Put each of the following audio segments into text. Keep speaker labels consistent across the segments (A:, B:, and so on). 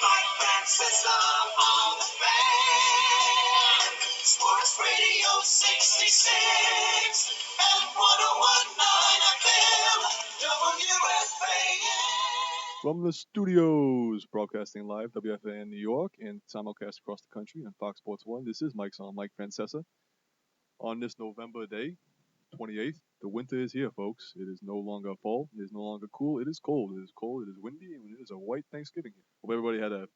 A: Mike Francis on the fan. Sports Radio 66 and 101.9 FM WFAN.
B: From the studios, broadcasting live, WFAN New York, and simulcast across the country on Fox Sports 1, this is Mike's on Mike Francesa. On this November day, 28th, the winter is here, folks. It is no longer fall. It is no longer cool. It is cold. It is cold. It is windy, and it is a white Thanksgiving here. Hope everybody had a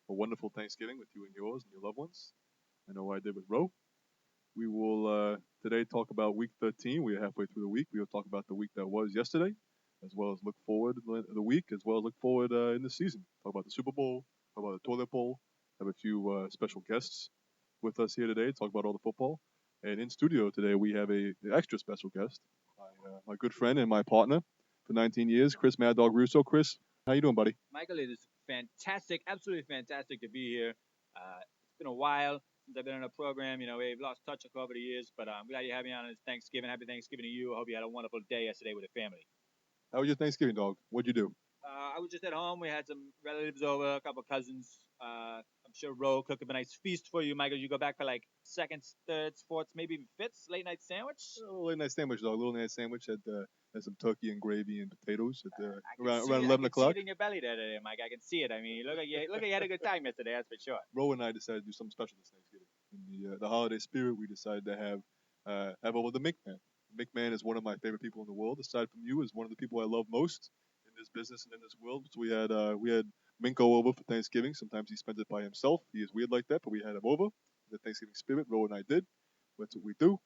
B: wonderful Thanksgiving with you and yours and your loved ones. I know I did with Ro. We will today talk about Week 13. We are halfway through the week. We will talk about the week that was yesterday, as well as look forward the week, as well as look forward in the season. Talk about the Super Bowl, talk about the toilet bowl, have a few special guests with us here today, talk about all the football. And in studio today, we have an extra special guest, my good friend and my partner for 19 years, Chris Mad Dog Russo. Chris, how you doing, buddy?
C: Michael, it is fantastic, absolutely fantastic to be here. It's been a while since I've been on a program. You know, we've lost touch over the years, but I'm glad you had me on this Thanksgiving. Happy Thanksgiving to you. I hope you had a wonderful day yesterday with the family.
B: How was your Thanksgiving, dog? What'd you do?
C: I was just at home. We had some relatives over, a couple of cousins. I'm sure Ro cooked up a nice feast for you, Michael. You go back for like seconds, thirds, fourths, maybe even fifths. Late night sandwich.
B: A little late night sandwich, dog. A little late night sandwich had some turkey and gravy and potatoes at around 11 o'clock.
C: I can see it in your belly there, Mike. I can see it. I mean, you look like you had a good time yesterday. That's for sure.
B: Ro and I decided to do something special this Thanksgiving. In the holiday spirit, we decided to have over the McMahon. McMahon is one of my favorite people in the world. Aside from you, is one of the people I love most in this business and in this world. So we had Minko over for Thanksgiving. Sometimes he spends it by himself. He is weird like that, but we had him over. The Thanksgiving spirit, Ro and I did. That's what we do.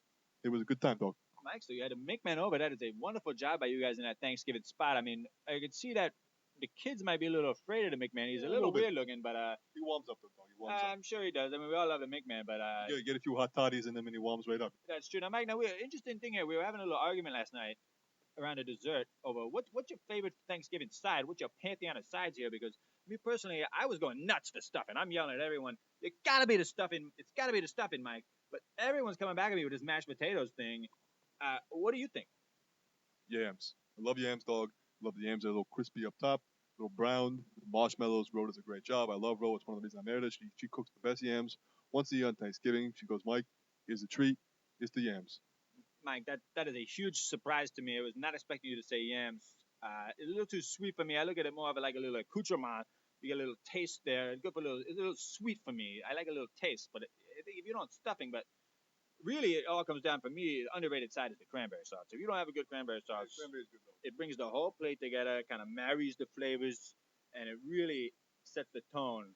B: It was a good time, dog.
C: Mike, so you had a McMahon over. That is a wonderful job by you guys in that Thanksgiving spot. I mean, I could see that the kids might be a little afraid of the McMahon. He's a little weird looking, but
B: he warms up, though, dog. He warms up.
C: I'm sure he does. I mean, we all love the McMahon, but
B: you get a few hot toddies in him, and he warms right up.
C: That's true. Now, Mike, interesting thing here. We were having a little argument last night around the dessert over what's your favorite Thanksgiving side? What's your pantheon of sides here? Because me personally, I was going nuts for stuffing. I'm yelling at everyone. It's got to be the stuffing. It's got to be the stuffing, Mike. But everyone's coming back at me with this mashed potatoes thing. What do you think?
B: Yams. I love yams, dog. I love the yams. They're a little crispy up top, a little brown. Marshmallows. Ro does a great job. I love Ro. It's one of the reasons I married her. She cooks the best yams. Once a year on Thanksgiving, she goes, Mike, here's the treat. It's the yams.
C: Mike, that is a huge surprise to me. I was not expecting you to say yams. It's a little too sweet for me. I look at it more of like a little accoutrement. You get a little taste there. It's a little sweet for me. I like a little taste, but if you don't stuffing, but really it all comes down for me. The underrated side is the cranberry sauce. If you don't have a good cranberry sauce,
B: cranberry's good, though.
C: It brings the whole plate together, kind of marries the flavors, and it really sets the tone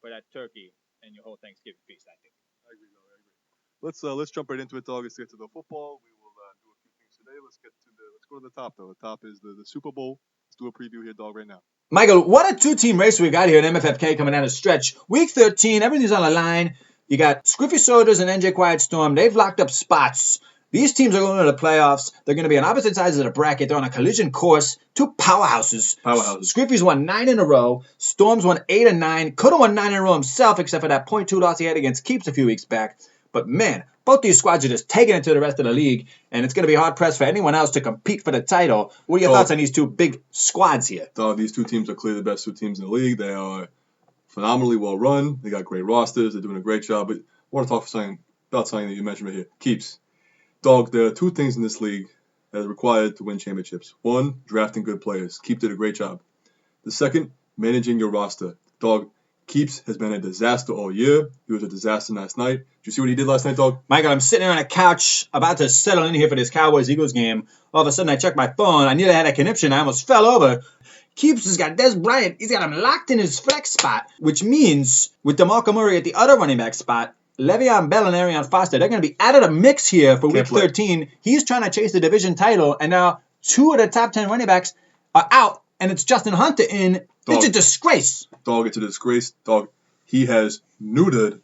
C: for that turkey and your whole Thanksgiving feast, I think.
B: I agree, dog. I agree. Let's jump right into it, dog. Let's get to the football. We will do a few things today. Let's go to the top, though. The top is the Super Bowl. Let's do a preview here, dog, right now.
D: Michael, what a two-team race we got here in MFFK coming down the stretch. Week 13, everything's on the line. You got Squiffy Soldiers and NJ Quiet Storm. They've locked up spots. These teams are going to the playoffs. They're going to be on opposite sides of the bracket. They're on a collision course. Two powerhouses. Squiffy's won 9 in a row. Storm's won 8 and 9. Could have won 9 in a row himself, except for that 0.2 loss he had against Keeps a few weeks back. But man, both these squads are just taking it to the rest of the league, and it's going to be hard-pressed for anyone else to compete for the title. What are your thoughts on these two big squads here?
E: Dog, these two teams are clearly the best two teams in the league. They are phenomenally well-run. They got great rosters. They're doing a great job. But I want to talk about something that you mentioned right here. Keeps. Dog, there are two things in this league that are required to win championships. One, drafting good players. Keeps did a great job. The second, managing your roster. Dog, Keeps has been a disaster all year. He was a disaster last night. Did you see what he did last night, dog?
D: Michael, I'm sitting there on a couch about to settle in here for this Cowboys-Eagles game. All of a sudden, I checked my phone. I nearly had a conniption. I almost fell over. Keeps has got Des Bryant. He's got him locked in his flex spot, which means with DeMarco Murray at the other running back spot, Le'Veon Bell and Arian Foster, they're going to be out of the mix here for Week 13. He's trying to chase the division title, and now 2 of the top 10 running backs are out, and it's Justin Hunter in.
E: Dog.
D: It's a disgrace.
E: Dog, it's a disgrace. Dog, he has neutered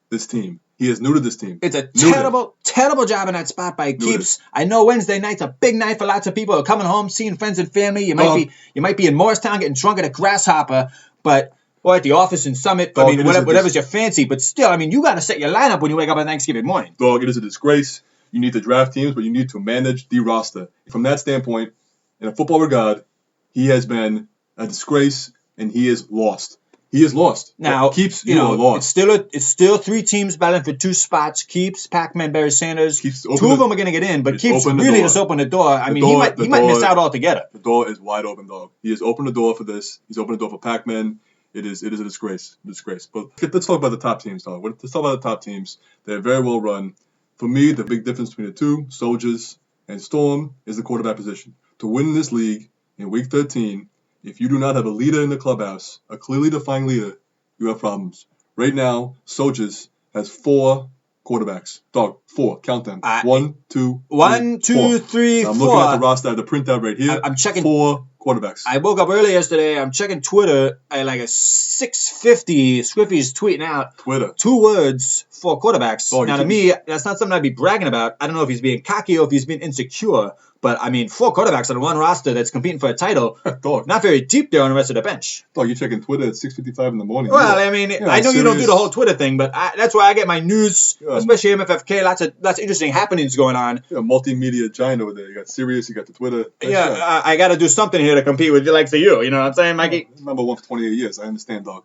E: this team.
D: It's a terrible job in that spot by Keeps. I know Wednesday night's a big night for lots of people who are coming home, seeing friends and family. You might be in Morristown getting drunk at a Grasshopper, or at the office in Summit.
E: Dog,
D: whatever's your fancy. But still, you got to set your lineup when you wake up on Thanksgiving morning.
E: Dog, it is a disgrace. You need to draft teams, but you need to manage the roster. From that standpoint, in a football regard, he has been a disgrace, and he is lost. He is lost.
D: Now,
E: Keeps, you are lost.
D: It's still 3 teams battling for 2 spots. Keeps, Pac-Man, Barry Sanders.
E: Keeps
D: 2 of them are going to get in, but Keeps really just opened the door. I mean, he might miss out altogether.
E: The door is wide open, dog. He has opened the door for this. He's opened the door for Pac-Man. It is a disgrace. But let's talk about the top teams, dog. Let's talk about the top teams. They're very well run. For me, the big difference between the two, Soldiers and Storm, is the quarterback position. To win this league in Week 13, if you do not have a leader in the clubhouse, a clearly defined leader, you have problems. Right now, Soldiers has 4 quarterbacks. Dog, 4. Count them. 1, 2,
D: 1, 2, 3, 4.
E: I'm looking at the roster. I have the printout right here.
D: I'm checking
E: 4 quarterbacks.
D: I woke up early yesterday. I'm checking Twitter at like a 6:50. Squiffy's tweeting out
E: Twitter.
D: 2 words for quarterbacks.
E: Dog,
D: now, to me, that's not something I'd be bragging about. I don't know if he's being cocky or if he's being insecure. But, I mean, 4 quarterbacks on one roster that's competing for a title.
E: Dog.
D: Not very deep there on the rest of the bench.
E: Dog, you're checking Twitter at 6:55 in the morning.
D: Well, I mean, I know you don't do the whole Twitter thing, but that's where I get my news, especially MFFK. Lots of interesting happenings going on.
E: You're a multimedia giant over there. You got Sirius, you got the Twitter.
D: I got to do something here to compete with the likes of you. You know what I'm saying, Mikey?
E: Number 1 for 28 years. I understand, dog.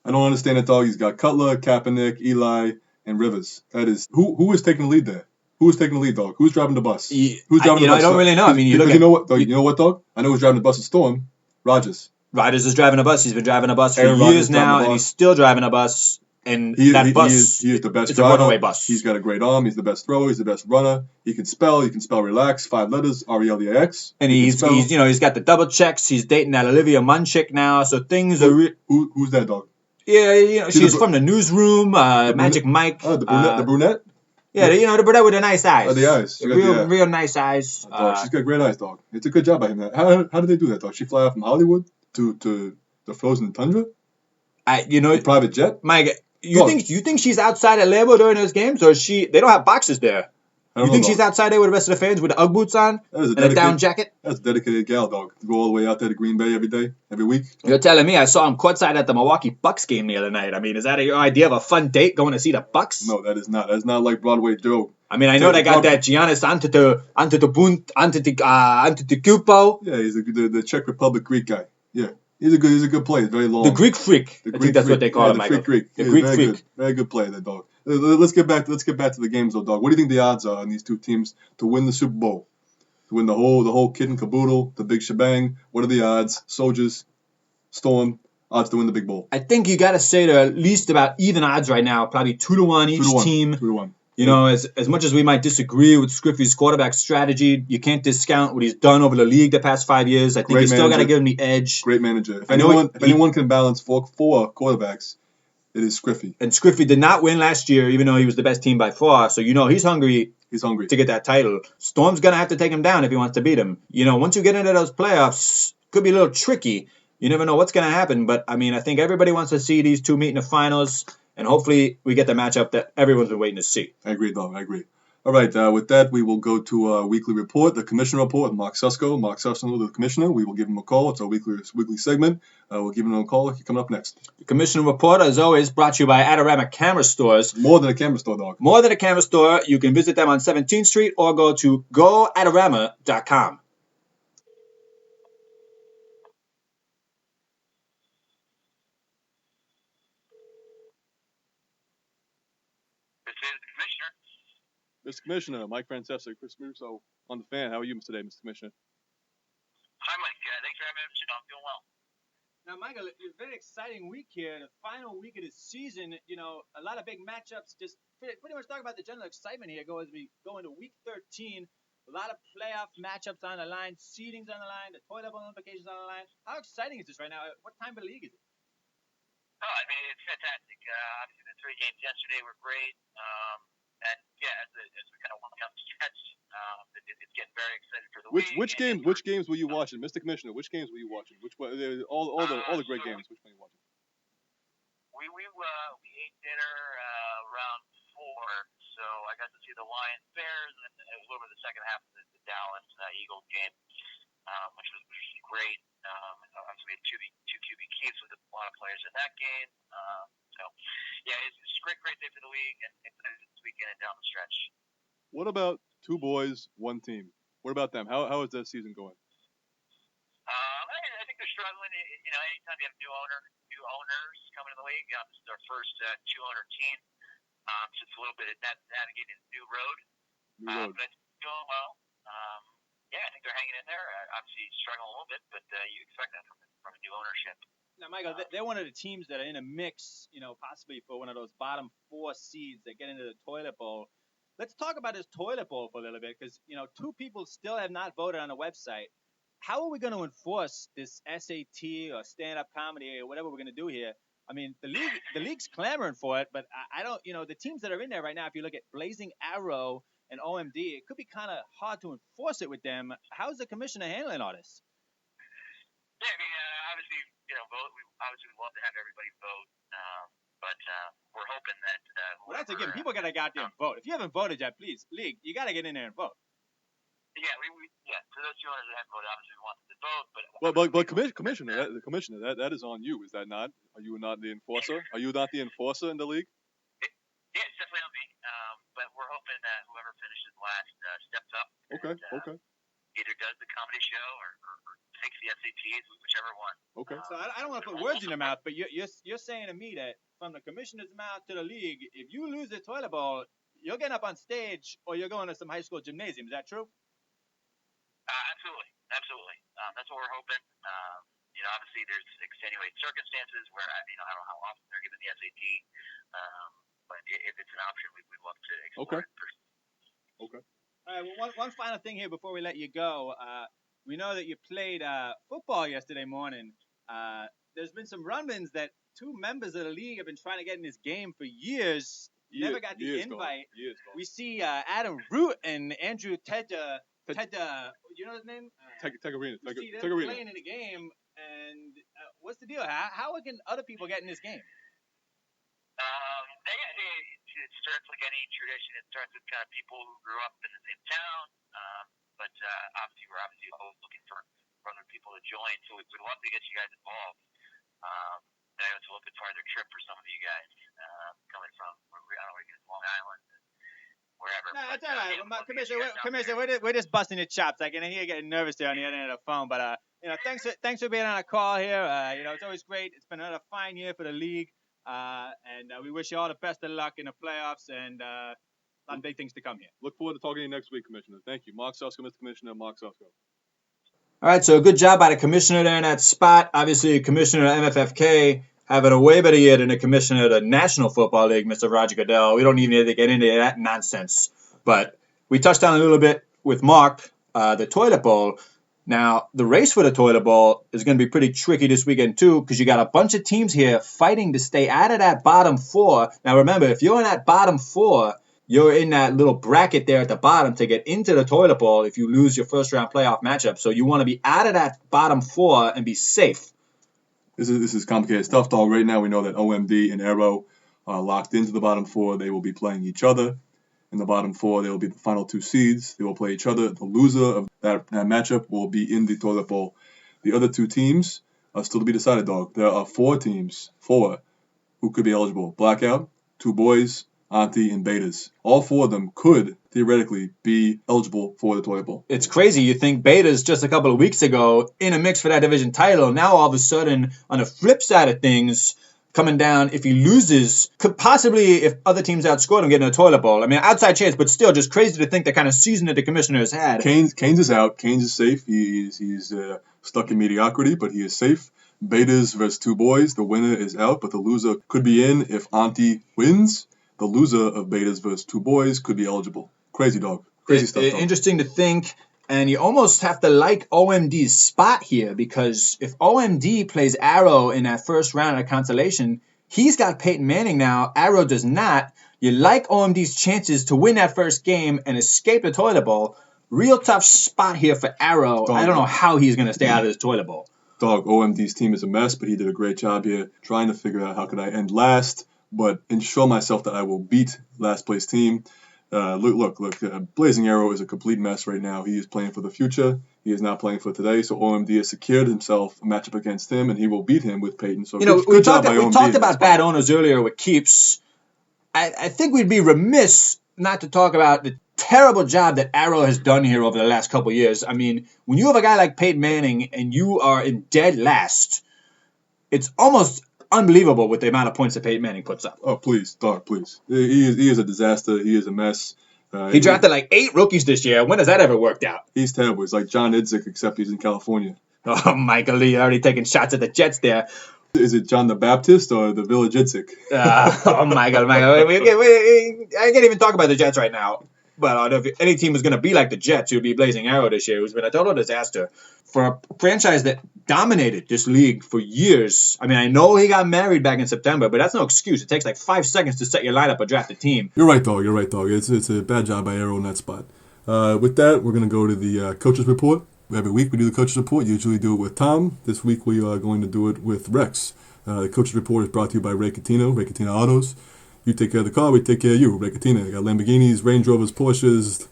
E: I don't understand it, dog. He's got Cutler, Kaepernick, Eli, and Rivers. That is who is taking the lead there? Who's taking the lead, dog? Who's driving the bus? Who's driving the bus?
D: I don't really know. I mean, you
E: know what, dog? I know who's driving the bus is Storm. Rodgers
D: is driving a bus. He's been driving a bus for
E: Aaron
D: years now, and he's still driving a bus. And that bus,
E: he is the best
D: it's
E: driver.
D: a runaway bus.
E: He's got a great arm. He's the best thrower. He's the best runner. He can spell relax, 5 letters, RELEX.
D: And he's got the double checks. He's dating that Olivia Munn chick now. So things are.
E: Who's that, dog?
D: Yeah, she's from the newsroom. Magic Mike.
E: Oh, the brunette.
D: Yeah, the brunette with the nice eyes.
E: Oh, the eyes.
D: Real nice eyes.
E: Dog, she's got great eyes, dog. It's a good job by him. How did they do that, dog? She fly out from Hollywood to the frozen tundra? A private jet?
D: Mike, you think she's outside at Lambeau during those games, or they don't have boxes there? You think she's outside there with the rest of the fans with the Ugg boots on and a down jacket?
E: That's a dedicated gal, dog. To go all the way out there to Green Bay every day, every week.
D: You're telling me I saw him courtside at the Milwaukee Bucks game the other night. I mean, is that your idea of a fun date, going to see the Bucks?
E: No, that is not. That's not like Broadway Joe.
D: I mean, I know they got that Giannis Antetokounmpo.
E: Yeah, he's the Czech Republic Greek guy. Yeah. He's a good player. He's very long.
D: The Greek freak. I think that's what they call him, Michael.
E: The Greek freak. Very good player, that dog. Let's get back to the games, though, dog. What do you think the odds are on these 2 teams to win the Super Bowl? To win the whole kit and caboodle, the big shebang. What are the odds? Soldiers, Storm, odds to win the big bowl.
D: I think you got to say they're at least about even odds right now. Probably 2-1 each team.
E: 2-1.
D: You know, as much as we might disagree with Scriffy's quarterback strategy, you can't discount what he's done over the league the past 5 years. I think you still got to give him the edge.
E: Great manager. If anyone can balance four quarterbacks, it is Scriffy.
D: And Scriffy did not win last year, even though he was the best team by far. So, he's hungry.
E: He's hungry
D: to get that title. Storm's going to have to take him down if he wants to beat him. Once you get into those playoffs, could be a little tricky. You never know what's going to happen. But, I mean, I think everybody wants to see these 2 meet in the finals. And hopefully we get the matchup that everyone's been waiting to see.
E: I agree, dog. I agree. All right, with that, we will go to our weekly report, the Commissioner Report, Mark Susko. Mark Susko, the Commissioner. We will give him a call. It's our weekly segment. We'll give him a call. He's coming up next.
D: The Commissioner Report, as always, brought to you by Adorama Camera Stores.
E: More than a camera store, dog.
D: More than a camera store. You can visit them on 17th Street or go to goadorama.com.
B: Mr. Commissioner, Mike Francesa, Chris Russo on the fan. How are you today, Mr. Commissioner?
A: Hi, Mike. Thanks for having me. I'm doing well.
C: Now, Michael, it's a very exciting week here, the final week of the season. A lot of big matchups. Just pretty much talk about the general excitement here as we go into week 13. A lot of playoff matchups on the line, seedings on the line, the toilet bowl implications on the line. How exciting is this right now? What time of the league is it?
A: Oh, I mean, it's fantastic. Obviously, the 3 games yesterday were great. And yeah, as we kind of walk down the stretch, it's getting very excited for the week.
B: Which games were you watching, Mr. Commissioner? Which games were you watching? All the great games. Which one are you watching?
A: We ate dinner around 4, so I got to see the Lions Bears and a little bit of the second half of the Dallas Eagles game, which was great. Obviously, we had two QB keys with a lot of players in that game. So yeah, it's a great day for the league, and it's this weekend and down the stretch.
B: What about 2 boys, 1 team? What about them? How is that season going?
A: I think they're struggling. Anytime you have a new owner, new new owners coming in the league. This is our first 200 team. So it's a little bit of navigating a new road. But it's going well. Yeah, I think they're hanging in there. Obviously struggling a little bit, but you expect that from a new ownership.
C: Now, Michael, they're one of the teams that are in a mix, possibly for one of those bottom 4 seeds that get into the toilet bowl. Let's talk about this toilet bowl for a little bit because, 2 people still have not voted on the website. How are we going to enforce this SAT or stand-up comedy or whatever we're going to do here? I mean, the league's clamoring for it, but I don't, the teams that are in there right now, if you look at Blazing Arrow and OMD, it could be kind of hard to enforce it with them. How's the commissioner handling all this?
A: Yeah, I mean, obviously, vote. We obviously would love to have everybody vote, but we're hoping that.
C: Well, that's again, people got to get out there and vote. If you haven't voted yet, please, league, you got to get in there and vote.
A: Yeah, for those 200 that haven't voted, obviously we want them to vote,
B: but commissioner, that is on you, is that not? Are you not the enforcer? Are you not the enforcer in the league?
A: Yeah, it's definitely on me. But we're hoping that whoever finishes last steps up.
B: Okay.
A: Either does the comedy show or takes the SATs, whichever one.
B: Okay.
C: So I don't want to put words in your mouth, but you're saying to me that from the commissioner's mouth to the league, if you lose the toilet bowl, you're getting up on stage or you're going to some high school gymnasium. Is that true?
A: Absolutely. That's what we're hoping. Obviously there's extenuating circumstances where I don't know how often they're given the SAT, but if it's an option, we'd love to explore it.
B: Okay.
C: All right. Well, one final thing here before we let you go. We know that you played football yesterday morning. There's been some run-ins that 2 members of the league have been trying to get in this game for years. Never got the invite. We see Adam Root and Andrew Tedda. You know his name?
B: Tegarina.
C: See them playing in the game, and what's the deal? How can other people get in this game?
A: It starts like any tradition. It starts with kind of people who grew up in the same town, but obviously we're always looking for other people to join. So we'd love to get you guys involved. I know it's a little bit farther trip for some of you guys coming from Long Island. Wherever.
C: No, that's all right. Commissioner, we're just busting your chops. I can hear you getting nervous there on the other end of the phone. But thanks for being on a call here. It's always great. It's been another fine year for the league, and we wish you all the best of luck in the playoffs and a lot of big things to come here.
B: Look forward to talking to you next week, Commissioner. Thank you, Mark Susko, Mr. Commissioner, Mark Susko.
D: All right, so good job by the commissioner there in that spot. Obviously, Commissioner MFFK having a way better year than the commissioner of the National Football League, Mr. Roger Goodell. We don't even need to get into that nonsense. But we touched on a little bit with Mark, the toilet bowl. Now, the race for the toilet bowl is going to be pretty tricky this weekend, too, because you got a bunch of teams here fighting to stay out of that bottom 4. Now, remember, if you're in that bottom 4, you're in that little bracket there at the bottom to get into the toilet bowl if you lose your first-round playoff matchup. So you want to be out of that bottom 4 and be safe.
E: This is complicated stuff, dog. Right now, we know that OMD and Arrow are locked into the bottom 4. They will be playing each other. In the bottom 4, they will be the final 2 seeds. They will play each other. The loser of that matchup will be in the toilet bowl. The other 2 teams are still to be decided, dog. There are 4 teams, who could be eligible. Blackout, 2 boys, Auntie, and Betas. All 4 of them could theoretically be eligible for the toilet bowl.
D: It's crazy. You think Betas just a couple of weeks ago in a mix for that division title. Now all of a sudden, on the flip side of things, coming down, if he loses, could possibly, if other teams outscored him, get in a toilet bowl. I mean, outside chance, but still just crazy to think the kind of season that the commissioner has had.
E: Canes is out. Canes is safe. He's stuck in mediocrity, but he is safe. Betas versus 2 boys. The winner is out, but the loser could be in if Auntie wins. The loser of Betas versus 2 boys could be eligible. Crazy, dog. Crazy stuff, dog.
D: Interesting to think, and you almost have to like OMD's spot here, because if OMD plays Arrow in that first round of consolation, he's got Peyton Manning now. Arrow does not. You like OMD's chances to win that first game and escape the toilet bowl. Real tough spot here for Arrow. I don't know how he's going to stay out of this toilet bowl.
E: Dog, OMD's team is a mess, but he did a great job here trying to figure out how could I end last, but ensure myself that I will beat last place team. Look. Blazing Arrow is a complete mess right now. He is playing for the future. He is not playing for today. So OMD has secured himself a matchup against him, and he will beat him with Peyton. So
D: we talked about bad owners earlier with Keeps. I think we'd be remiss not to talk about the terrible job that Arrow has done here over the last couple of years. I mean, when you have a guy like Peyton Manning and you are in dead last, it's almost unbelievable with the amount of points that Peyton Manning puts up.
E: Oh, please, dog, please. He is a disaster. He is a mess.
D: He drafted like 8 rookies this year. When has that ever worked out?
E: He's terrible. He's like John Idzik, except he's in California.
D: Oh, Michael Lee already taking shots at the Jets there.
E: Is it John the Baptist or the Village Idzik?
D: Oh, Michael. I can't even talk about the Jets right now. But if any team was going to be like the Jets, it would be Blazing Arrow this year. It's been a total disaster. For a franchise that dominated this league for years, I mean, I know he got married back in September, but that's no excuse. It takes like 5 seconds to set your lineup or draft a team.
E: You're right, dog. It's a bad job by Arrow in that spot. With that, we're going to go to the Coaches Report. Every week we do the Coaches Report. Usually do it with Tom. This week we are going to do it with Rex. The Coaches Report is brought to you by Ray Catino Autos. You take care of the car, we take care of you. Ray Catino. They got Lamborghinis, Range Rovers, Porsches,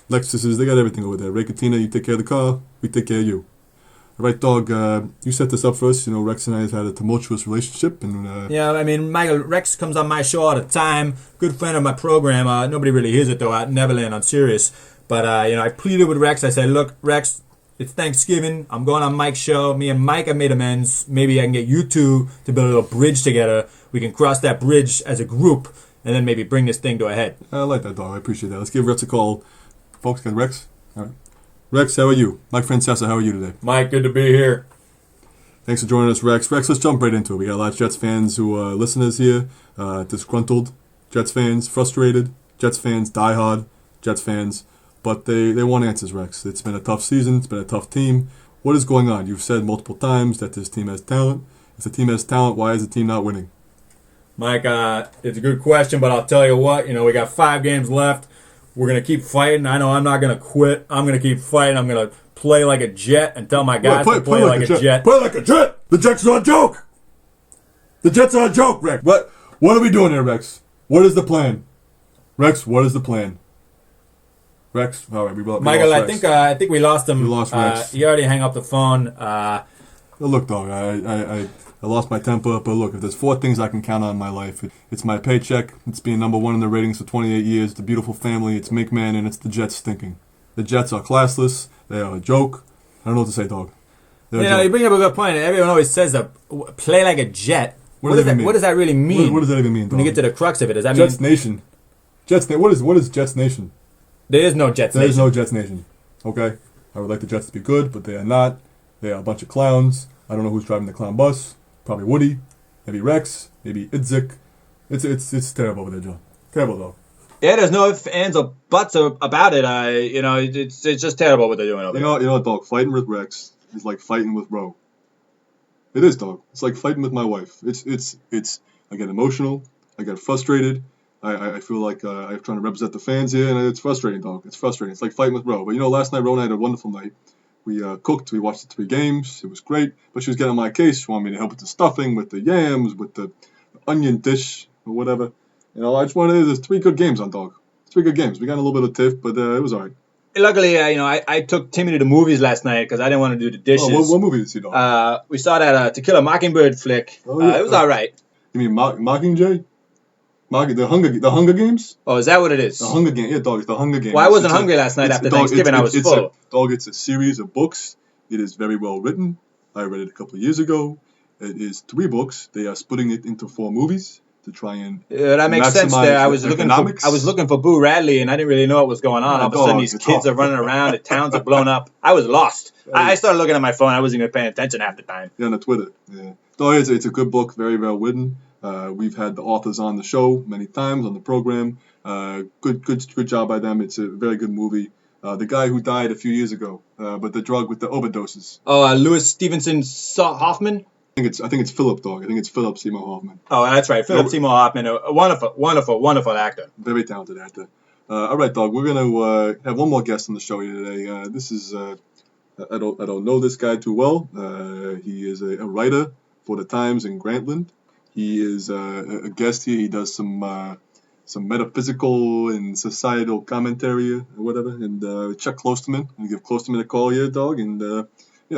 E: Lexuses. They got everything over there. Ray Catino, you take care of the car, we take care of you. All right, dog, you set this up for us. You know, Rex and I have had a tumultuous relationship. And
D: yeah, I mean, Michael, Rex comes on my show all the time. Good friend of my program. Nobody really hears it, though, at Neverland on Sirius. But, I pleaded with Rex. I said, look, Rex, it's Thanksgiving. I'm going on Mike's show. Me and Mike have made amends. Maybe I can get you two to build a little bridge together. We can cross that bridge as a group and then maybe bring this thing to a head.
E: I like that, dog. I appreciate that. Let's give Rex a call. Folks, got Rex? All right. Rex, how are you? Mike Francesa, how are you today?
D: Mike, good to be here.
E: Thanks for joining us, Rex. Rex, let's jump right into it. We got a lot of Jets fans who are listeners here, disgruntled Jets fans, frustrated Jets fans, diehard Jets fans. But they want answers, Rex. It's been a tough season. It's been a tough team. What is going on? You've said multiple times that this team has talent. If the team has talent, why is the team not winning?
D: Mike, it's a good question, but I'll tell you what. We got 5 games left. We're going to keep fighting. I know I'm not going to quit. I'm going to keep fighting. I'm going to play like a Jet and tell my guys to play like a Jet.
E: Play like a Jet! The Jets are a joke! The Jets are a joke, Rex! What are we doing here, Rex? What is the plan? Rex, what is the plan? Rex, all right, we
D: Michael,
E: lost Rex.
D: I think we lost him.
E: We lost Rex.
D: He already hung up the phone.
E: Look, dog, I lost my temper, but look, if there's 4 things I can count on in my life, it's my paycheck, it's being number 1 in the ratings for 28 years, the beautiful family, it's McMahon, and it's the Jets stinking. The Jets are classless. They are a joke. I don't know what to say, dog.
D: You bring up a good point. Everyone always says play like a Jet. What does that really mean?
E: What does that even mean, dog?
D: When you get to the crux of it, does that
E: Jets
D: mean...
E: Nation. What is Jets Nation?
D: There is no Jets Nation.
E: There is no Jets Nation. Okay? I would like the Jets to be good, but they are not. They are a bunch of clowns. I don't know who's driving the clown bus. Probably Woody. Maybe Rex. Maybe Idzik. It's terrible over there, John. Terrible, though.
D: Yeah, there's no ifs, ands, or buts about it. It's just terrible what they're doing over there.
E: You know, dog, fighting with Rex is like fighting with Ro. It is, dog. It's like fighting with my wife. It's. I get emotional. I get frustrated. I feel like I'm trying to represent the fans here, and it's frustrating, dog. It's frustrating. It's like fighting with Ro. But last night Ro and I had a wonderful night. We cooked. We watched the 3 games. It was great. But she was getting on my case. She wanted me to help with the stuffing, with the yams, with the onion dish, or whatever. I just wanted. There's 3 good games on, dog. 3 good games. We got a little bit of tiff, but it was all right.
D: Luckily, I took Timmy to the movies last night because I didn't want to do the dishes.
E: Oh, what movie did you see, dog?
D: We saw that To Kill a Mockingbird flick.
E: Oh, yeah.
D: It was all right.
E: You mean Mockingjay? The Hunger Games?
D: Oh, is that what it is?
E: The Hunger Games. Yeah, dog. It's the Hunger Games.
D: Well, I wasn't hungry last night after Thanksgiving. I was full.
E: Dog, it's a series of books. It is very well written. I read it a couple of years ago. It is 3 books. They are splitting it into 4 movies to try and
D: that makes sense there. I was looking for Boo Radley, and I didn't really know what was going on. All of a sudden, these kids are running around. The towns are blown up. I was lost. I started looking at my phone. I wasn't even paying attention half the time.
E: Yeah, on the Twitter. Yeah. So it's a good book, very well written. We've had the authors on the show many times on the program. Good job by them. It's a very good movie. The guy who died a few years ago, but the drug with the overdoses.
D: Oh, Louis Stevenson Hoffman.
E: I think it's Philip, dog. I think it's Philip Seymour Hoffman.
D: Oh, that's right, Philip Seymour Hoffman, a wonderful actor.
E: Very talented actor. All right, dog. We're gonna have one more guest on the show here today. This is I don't know this guy too well. He is a writer for the Times in Grantland. He is a guest here. He does some metaphysical and societal commentary or whatever. And Chuck Klosterman. I'm gonna give Klosterman a call here, dog. And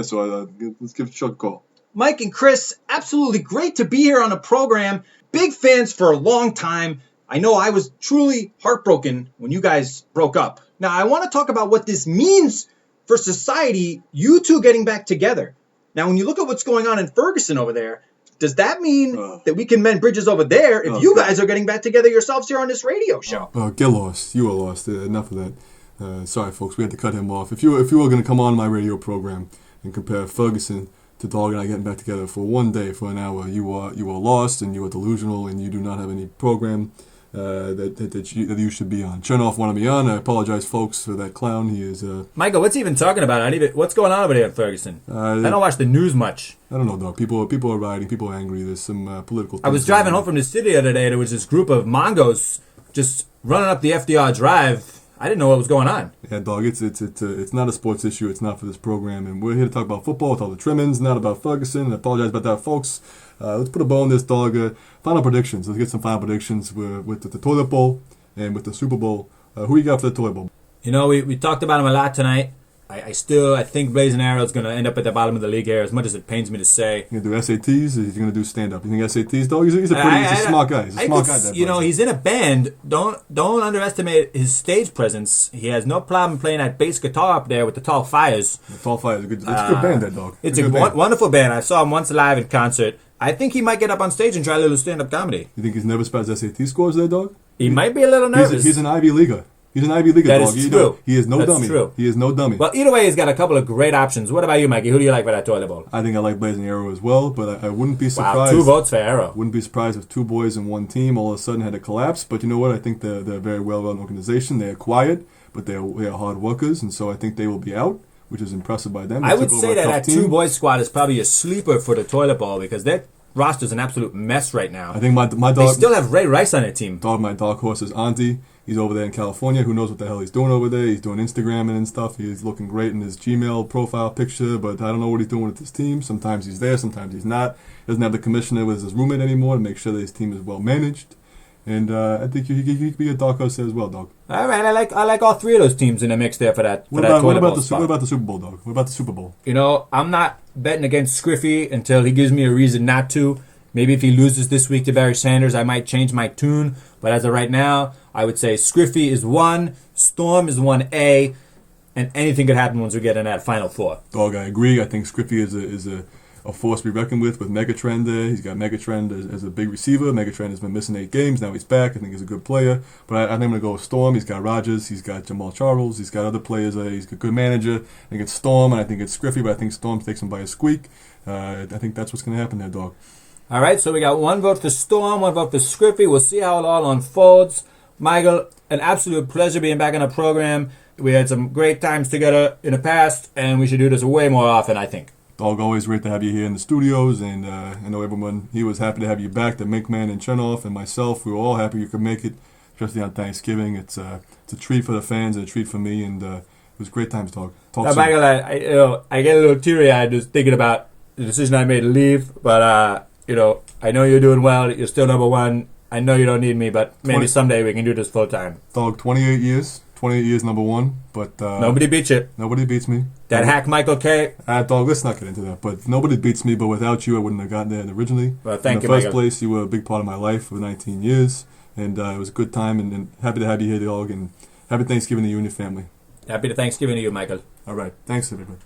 E: so let's give Chuck a call.
D: Mike and Chris, absolutely great to be here on the program. Big fans for a long time. I know I was truly heartbroken when you guys broke up. Now, I want to talk about what this means for society, you two getting back together. Now, when you look at what's going on in Ferguson over there, Does that mean
E: Oh.
D: that we can mend bridges over there if
E: Oh,
D: you
E: God.
D: guys are getting back together yourselves here on this radio show?
E: Get lost. You are lost. Enough of that. Sorry, folks. We had to cut him off. If you were going to come on my radio program and compare Ferguson to Dog and I getting back together for one day, for an hour, you are lost and you are delusional and you do not have any program that you should be on. Chernoff wanted me on. I apologize, folks, for that clown. He is.
F: Michael, what's he even talking about? What's going on over there at Ferguson? I don't watch the news much.
E: I don't know, Dog. People are rioting. People are angry. There's some political things.
F: I was driving home from the city the other day. There was this group of Mongos just running up the FDR Drive. I didn't know what was going on.
E: Yeah, Dog. It's not a sports issue. It's not for this program, and we're here to talk about football with all the trimmings, not about Ferguson. I apologize about that, folks. Let's put a bow on this, Dog. Final predictions. Let's get some final predictions with the toilet bowl and with the Super Bowl. Who you got for the toilet bowl?
F: You know, we talked about him a lot tonight. I think Blazing Arrow is going to end up at the bottom of the league here, as much as it pains me to say.
E: You going to do SATs or you going to do stand-up? You think SATs, Dog? He's a smart guy. He's a smart guy.
F: You know, he's in a band. Don't underestimate his stage presence. He has no problem playing that bass guitar up there with the Tall Fires.
E: The Tall Fires. It's a good band, that, Dog.
F: It's a wonderful band. I saw him once live in concert. I think he might get up on stage and try a little stand-up comedy.
E: You think he's nervous about his SAT scores there, Dog?
F: He might be a little nervous.
E: He's an Ivy Leaguer. He's an Ivy Leaguer,
F: That
E: Dog.
F: is true.
E: He is no
F: That's
E: dummy.
F: true.
E: He is no dummy.
F: Well, either way, he's got a couple of great options. What about you, Mikey? Who do you like for that toilet bowl?
E: I think I like Blazing Arrow as well, but I wouldn't be surprised.
F: Wow, 2 votes for Arrow.
E: Wouldn't be surprised if 2 boys in one team all of a sudden had a collapse. But you know what? I think they're a very well-run organization. They're quiet, but they're hard workers, and so I think they will be out, which is impressive by them.
F: I would say that 2 boys squad is probably a sleeper for the toilet bowl because their roster's an absolute mess right now.
E: I think my dog.
F: They still have Ray Rice on their team.
E: My dark horse is Auntie. He's over there in California. Who knows what the hell he's doing over there? He's doing Instagramming and stuff. He's looking great in his Gmail profile picture, but I don't know what he's doing with his team. Sometimes he's there, sometimes he's not. He doesn't have the commissioner with his roommate anymore to make sure that his team is well managed. And I think he could be a dark horse there as well, Dog.
F: All right, I like all 3 of those teams in the mix there for that.
E: What
F: toilet
E: about
F: bowl
E: the
F: spot.
E: What about the Super Bowl, Dog? What about the Super Bowl?
F: You know, I'm not betting against Scriffy until he gives me a reason not to. Maybe if he loses this week to Barry Sanders, I might change my tune. But as of right now, I would say Scriffy is 1, Storm is 1A, and anything could happen once we get in that Final 4.
E: Dog, I agree. I think Scriffy is a force to be reckoned with Megatron there. He's got Megatron as a big receiver. Megatron has been missing 8 games. Now he's back. I think he's a good player. But I think I'm going to go with Storm. He's got Rodgers. He's got Jamal Charles. He's got other players. He's a good manager. I think it's Storm, and I think it's Scriffy, but I think Storm takes him by a squeak. I think that's what's going to happen there, Dog.
F: All right, so we got 1 vote for Storm, 1 vote for Scriffy. We'll see how it all unfolds. Michael, an absolute pleasure being back on the program. We had some great times together in the past, and we should do this way more often, I think.
E: Dog, always great to have you here in the studios, and I know everyone here was happy to have you back. The Minkman and Chernoff and myself, we were all happy you could make it, especially on Thanksgiving. It's a treat for the fans and a treat for me, and it was great times, Dog. Talk soon.
F: Michael, I get a little teary-eyed just thinking about the decision I made to leave, but I know you're doing well. You're still number 1. I know you don't need me, but maybe someday we can do this full time.
E: Dog, 28 years number 1, but
F: Nobody beats you.
E: Nobody beats me.
F: That hack Michael K.
E: Dog, let's not get into that. But nobody beats me. But without you, I wouldn't have gotten there originally.
F: Well, thank you,
E: in the first
F: Michael.
E: place, you were a big part of my life for 19 years, and it was a good time. And happy to have you here, Dog. And happy Thanksgiving to you and your family.
F: Happy Thanksgiving to you, Michael.
E: All right, thanks everybody.